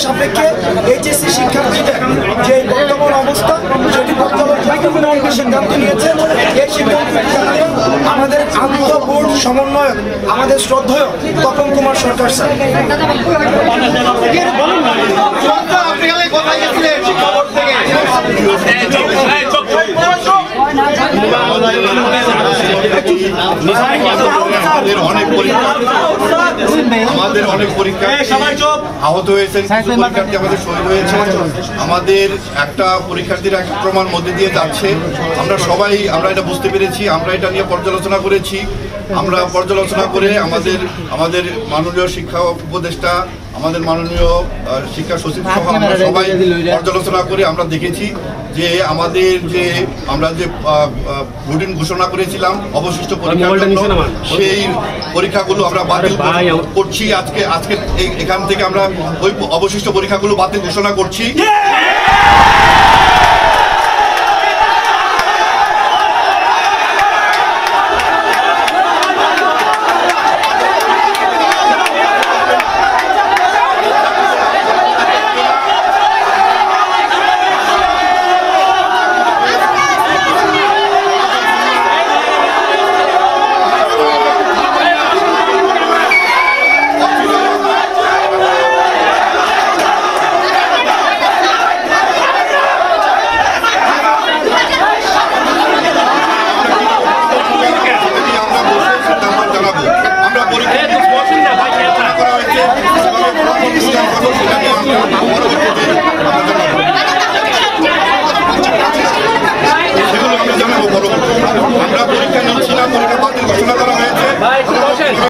সাপেক্ষে এইচএসসি শিক্ষার্থীদের যে বর্তমান অবস্থা সেটি পর্যালোচনা সিদ্ধান্ত নিয়েছে। এই সিদ্ধান্তের কারণে আমাদের আন্তঃবোর্ড সমন্বয়ক আমাদের শ্রদ্ধেয় তপন কুমার সরকার স্যার আমাদের অনেক পরীক্ষা আহত হয়েছেন, পরীক্ষার্থী আমাদের শহীদ হয়েছে। আমাদের একটা পরীক্ষার্থীর আক্রমণ মধ্যে দিয়ে যাচ্ছে। আমরা এটা বুঝতে পেরেছি, আমরা এটা নিয়ে পর্যালোচনা করেছি। আমরা পর্যালোচনা করে আমাদের মাননীয় শিক্ষা উপদেষ্টা, আমাদের মাননীয় শিক্ষা সচিব সহ আমরা সবাই পর্যালোচনা করে আমরা দেখেছি যে আমরা যে রুটিন ঘোষণা করেছিলাম অবশিষ্ট পরীক্ষার জন্য, সেই পরীক্ষাগুলো আমরা বাতিল করছি। আজকে এখান থেকে আমরা ওই অবশিষ্ট পরীক্ষাগুলো বাতিল ঘোষণা করছি।